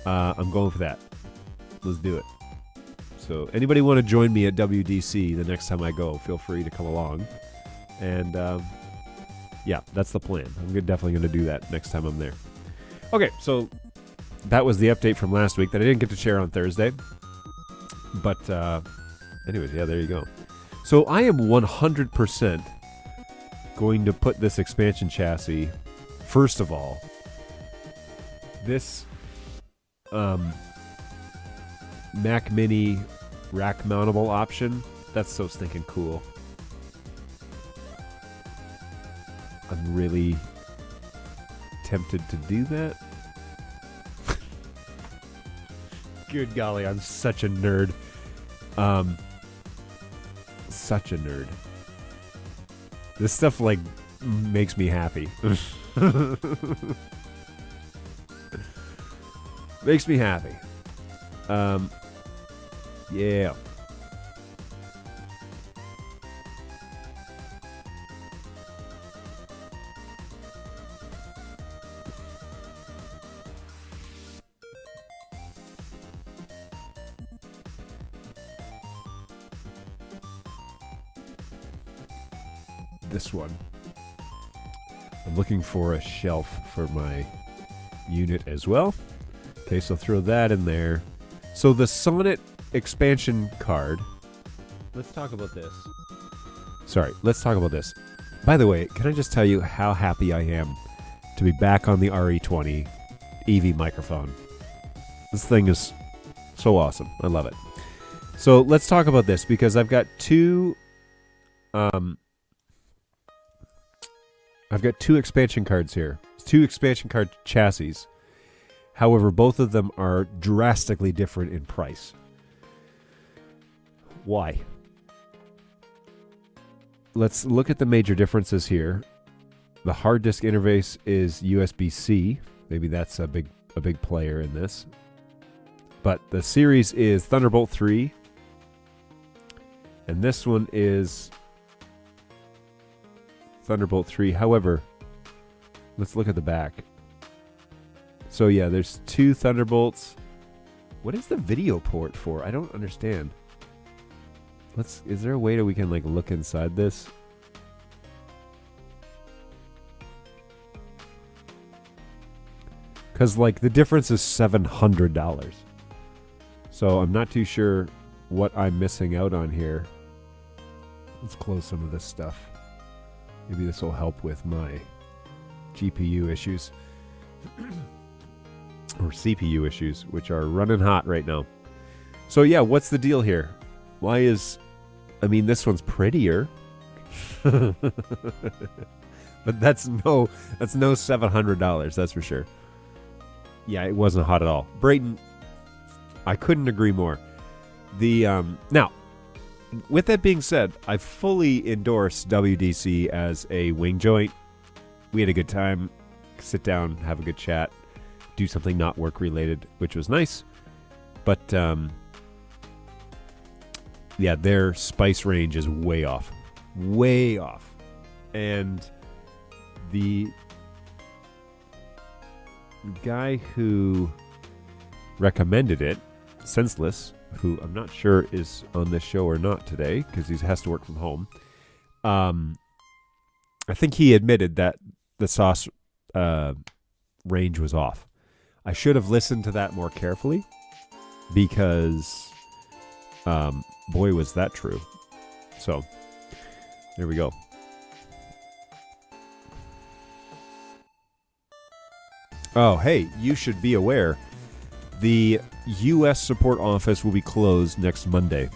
I'm going for that. Let's do it. So anybody want to join me at WDC the next time I go, feel free to come along. And yeah, that's the plan. I'm definitely going to do that next time I'm there. Okay, so that was the update from last week that I didn't get to share on Thursday. But anyways, yeah, there you go. So I am 100% going to put this expansion chassis, first of all, this Mac Mini rack mountable option, that's so stinking cool. I'm really tempted to do that. Good golly, I'm such a nerd. Such a nerd. This stuff like makes me happy. Makes me happy. Yeah. This one. I'm looking for a shelf for my unit as well. Okay, so throw that in there. So the Sonnet expansion card. Let's talk about this. Sorry, let's talk about this. By the way, can I just tell you how happy I am to be back on the RE20 EV microphone? This thing is so awesome. I love it. So let's talk about this because I've got two expansion cards here. Two expansion card chassis. However, both of them are drastically different in price. Why? Let's look at the major differences here. The hard disk interface is USB-C. Maybe that's a big player in this. But the series is Thunderbolt 3. And this one is Thunderbolt 3. However, let's look at the back. So yeah, there's two Thunderbolts. What is the video port for? I don't understand. Is there a way that we can like look inside this? Because like the difference is $700. So I'm not too sure what I'm missing out on here. Let's close some of this stuff. Maybe this will help with my GPU issues. Or CPU issues, which are running hot right now. So yeah, what's the deal here? Why is... I mean, this one's prettier. But that's no $700, that's for sure. Yeah, it wasn't hot at all. Brayton, I couldn't agree more. Now, with that being said, I fully endorse WDC as a wing joint. We had a good time. Sit down, have a good chat, do something not work related, which was nice. But yeah, their spice range is way off. Way off. And the guy who recommended it, Senseless, who I'm not sure is on this show or not today because he has to work from home. I think he admitted that the sauce range was off. I should have listened to that more carefully because, boy, was that true. So, there we go. Oh, hey, you should be aware. The U.S. support office will be closed next Monday.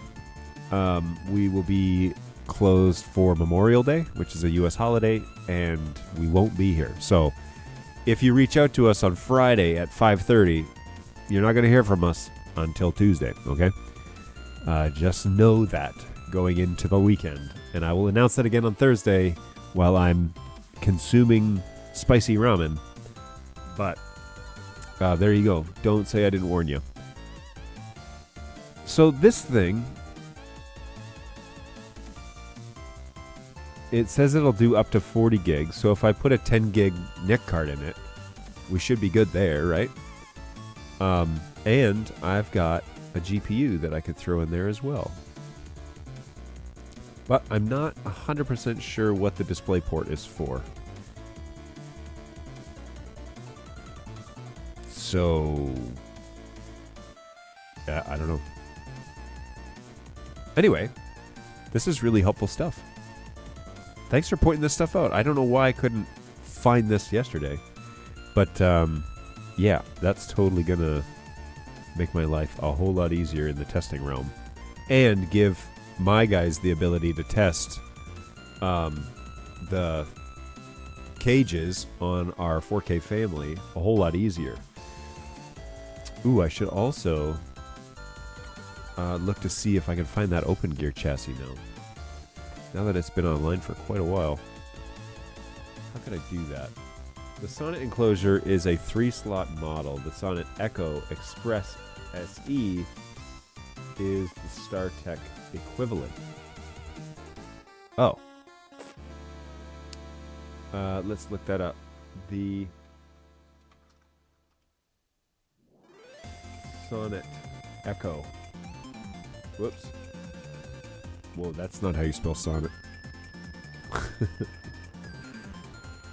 We will be closed for Memorial Day, which is a U.S. holiday, and we won't be here. So if you reach out to us on Friday at 5:30, you're not going to hear from us until Tuesday, okay? Just know that going into the weekend. And I will announce that again on Thursday while I'm consuming spicy ramen. But there you go. Don't say I didn't warn you. So this thing, it says it'll do up to 40 gigs. So if I put a 10 gig NIC card in it, we should be good there, right? And I've got a GPU that I could throw in there as well. But I'm not 100% sure what the display port is for. So, yeah, I don't know. Anyway, this is really helpful stuff. Thanks for pointing this stuff out. I don't know why I couldn't find this yesterday. But, yeah, that's totally going to make my life a whole lot easier in the testing realm. And give my guys the ability to test the cages on our 4K family a whole lot easier. Ooh, I should also look to see if I can find that Open Gear chassis now that it's been online for quite a while. How can I do that? The Sonnet enclosure is a 3-slot model. The Sonnet Echo Express SE is the StarTech equivalent. Oh. Let's look that up. The Sonnet Echo. Whoops. Whoa, that's not how you spell Sonnet.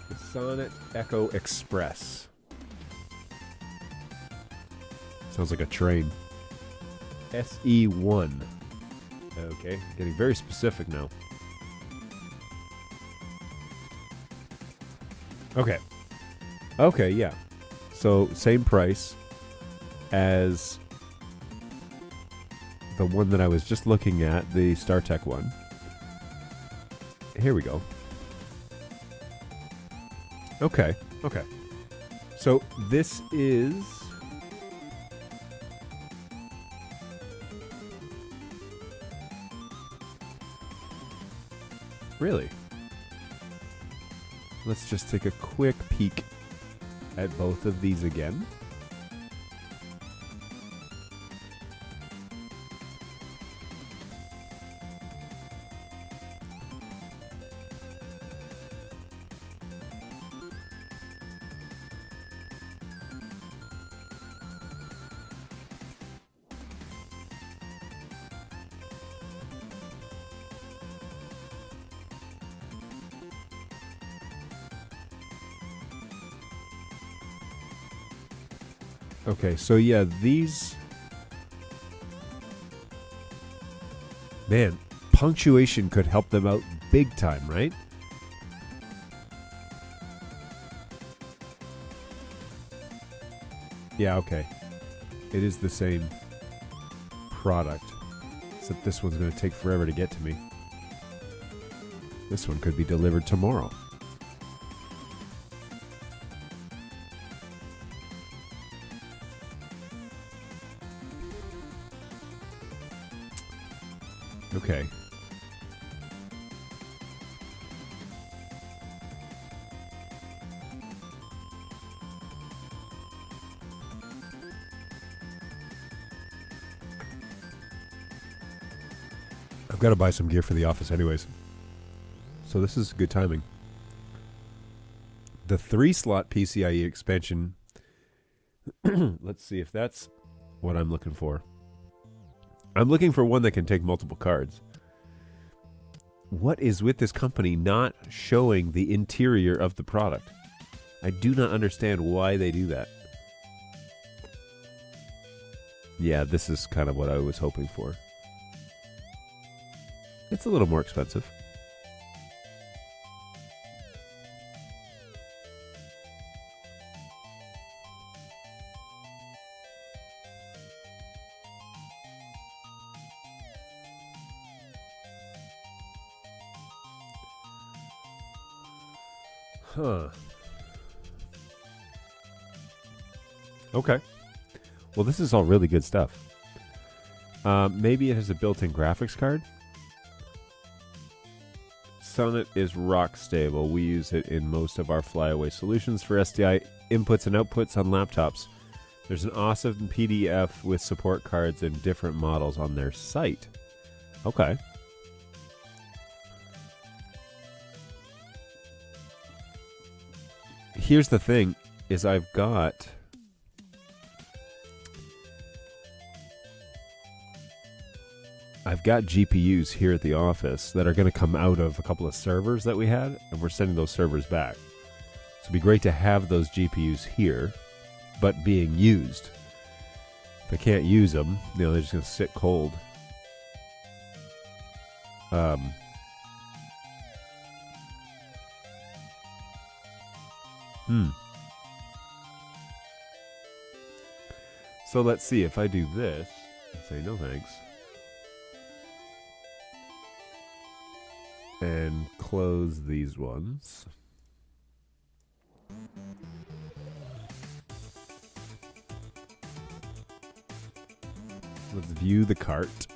The Sonnet Echo Express. Sounds like a train. SE1. Okay, getting very specific now. Okay, yeah. So, same price as the one that I was just looking at, the StarTech one. Here we go. Okay. So this is... Really? Let's just take a quick peek at both of these again. Okay, so yeah, these... Man, punctuation could help them out big time, right? Yeah, okay. It is the same product, except this one's going to take forever to get to me. This one could be delivered tomorrow. Okay. I've got to buy some gear for the office anyways. So this is good timing. The 3-slot PCIe expansion. Let's see if that's what I'm looking for. I'm looking for one that can take multiple cards. What is with this company not showing the interior of the product? I do not understand why they do that. Yeah, this is kind of what I was hoping for. It's a little more expensive. Huh. Okay. Well, this is all really good stuff. Maybe it has a built-in graphics card. Sonnet is rock stable. We use it in most of our flyaway solutions for SDI inputs and outputs on laptops. There's an awesome PDF with support cards and different models on their site. Okay. Here's the thing, is I've got... GPUs here at the office that are going to come out of a couple of servers that we had, and we're sending those servers back. So it'd be great to have those GPUs here, but being used. If I can't use them, you know, they're just going to sit cold. So let's see, if I do this, and say no thanks, and close these ones. Let's view the cart.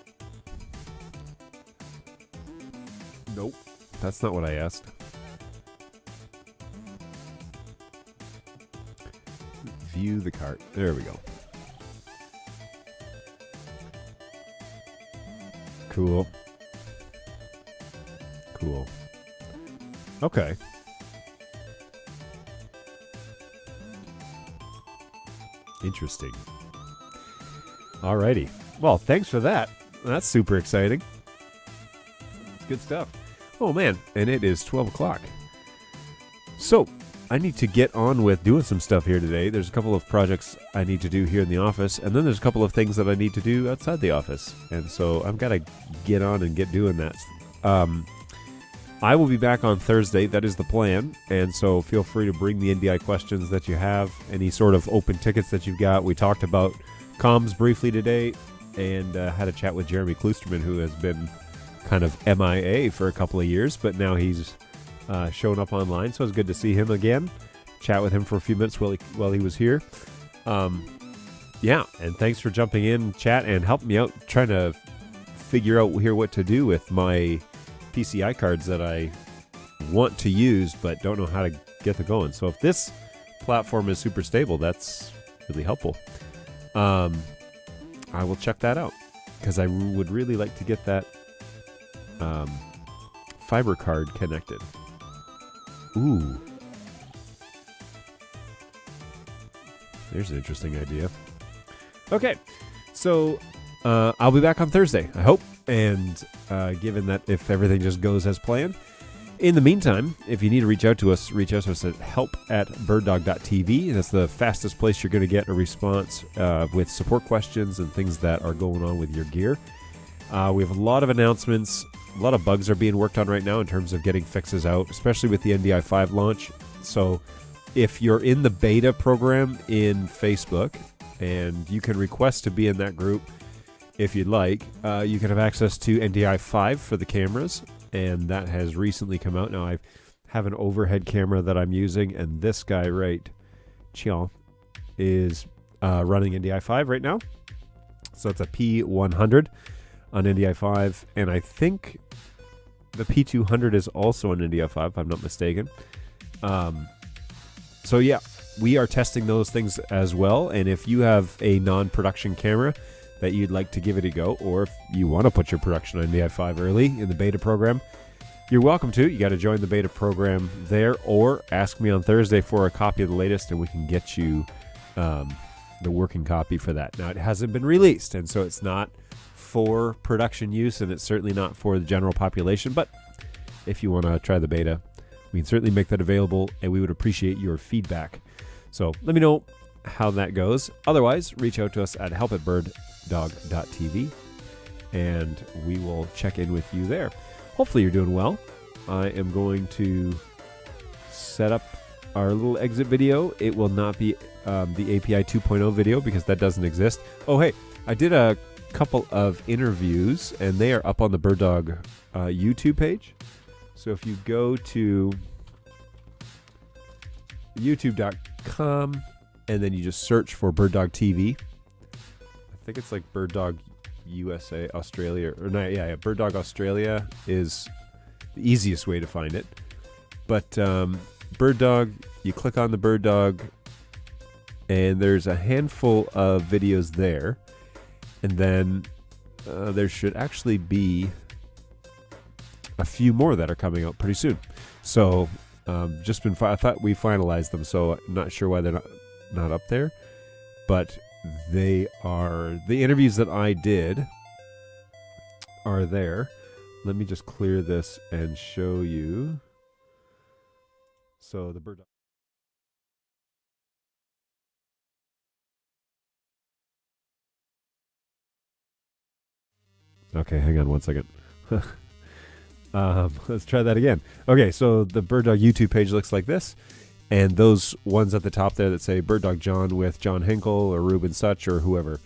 Nope, that's not what I asked. View the cart. There we go. Cool. Cool. Okay. Interesting. Alrighty. Well, thanks for that. That's super exciting. It's good stuff. Oh man, and it is 12 o'clock. So, I need to get on with doing some stuff here today. There's a couple of projects I need to do here in the office, and then there's a couple of things that I need to do outside the office. And so I've got to get on and get doing that. I will be back on Thursday. That is the plan. And so feel free to bring the NDI questions that you have, any sort of open tickets that you've got. We talked about comms briefly today and had a chat with Jeremy Kloosterman, who has been kind of MIA for a couple of years, but now he's shown up online, so it's good to see him again. Chat with him for a few minutes while he was here. Yeah, and thanks for jumping in, chat, and helping me out trying to figure out here what to do with my PCI cards that I want to use but don't know how to get them going. So if this platform is super stable, that's really helpful. I will check that out because I would really like to get that fiber card connected. Ooh. There's an interesting idea. Okay, so I'll be back on Thursday, I hope. And given that if everything just goes as planned, In the meantime, if you need to reach out to us at help@birddog.tv. That's the fastest place you're going to get a response with support questions and things that are going on with your gear. We have a lot of announcements. A lot of bugs are being worked on right now in terms of getting fixes out, especially with the NDI 5 launch. So if you're in the beta program in Facebook, and you can request to be in that group if you'd like, you can have access to NDI 5 for the cameras. And that has recently come out. Now I have an overhead camera that I'm using, and this guy right, Pcie, is running NDI 5 right now. So it's a P100 on NDI 5, and I think the P200 is also on NDI 5, if I'm not mistaken. So yeah, we are testing those things as well, and if you have a non-production camera that you'd like to give it a go, or if you want to put your production on NDI 5 early in the beta program, you're welcome to. You got to join the beta program there, or ask me on Thursday for a copy of the latest, and we can get you the working copy for that. Now, it hasn't been released, and so it's not for production use, and it's certainly not for the general population, but if you want to try the beta, we can certainly make that available, and we would appreciate your feedback. So let me know how that goes. Otherwise, reach out to us at help@birddog.tv, and we will check in with you there. Hopefully you're doing well. I am going to set up our little exit video. It will not be the API 2.0 video because that doesn't exist. Oh, hey, I did a couple of interviews, and they are up on the BirdDog YouTube page. So if you go to youtube.com and then you just search for BirdDog TV. I think it's like BirdDog USA, Australia, or no, yeah, BirdDog Australia is the easiest way to find it. But BirdDog, you click on the BirdDog, and there's a handful of videos there, and then there should actually be a few more that are coming out pretty soon. So I thought we finalized them, so I'm not sure why they're not up there, but they are. The interviews that I did are there. Let me just clear this and show you. So the BirdDog. Okay, hang on one second. Let's try that again. Okay, so the BirdDog YouTube page looks like this. And those ones at the top there that say BirdDog John with John Hinkle or Ruben Such or whoever,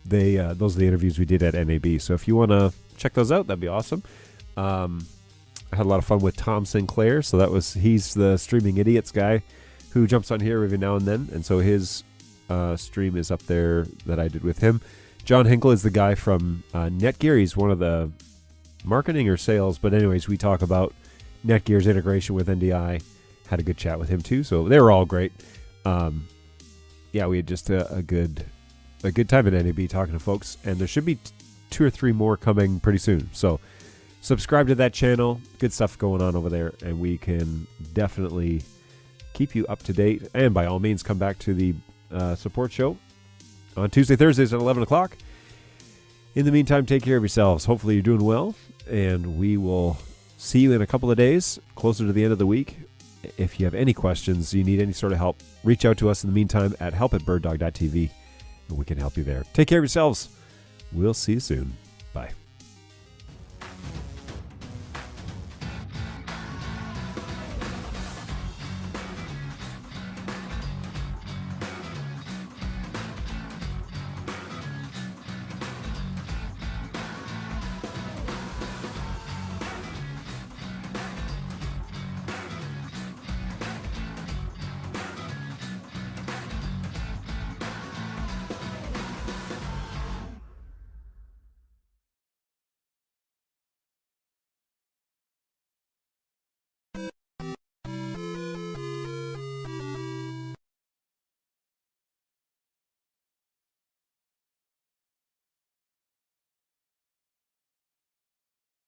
those are the interviews we did at NAB. So if you want to check those out, that'd be awesome. I had a lot of fun with Tom Sinclair. So he's the Streaming Idiots guy who jumps on here every now and then. And so his stream is up there that I did with him. John Hinkle is the guy from Netgear. He's one of the marketing or sales. But anyways, we talk about Netgear's integration with NDI. Had a good chat with him too, so they were all great. Yeah, we had just a good time at NAB talking to folks, and there should be 2 or 3 more coming pretty soon. So subscribe to that channel. Good stuff going on over there, and we can definitely keep you up to date. And by all means, come back to the support show on Tuesday, Thursdays at 11 o'clock. In the meantime, take care of yourselves. Hopefully you're doing well, and we will see you in a couple of days, closer to the end of the week. If you have any questions, you need any sort of help, reach out to us in the meantime at help@birddog.tv, and we can help you there. Take care of yourselves. We'll see you soon. Bye.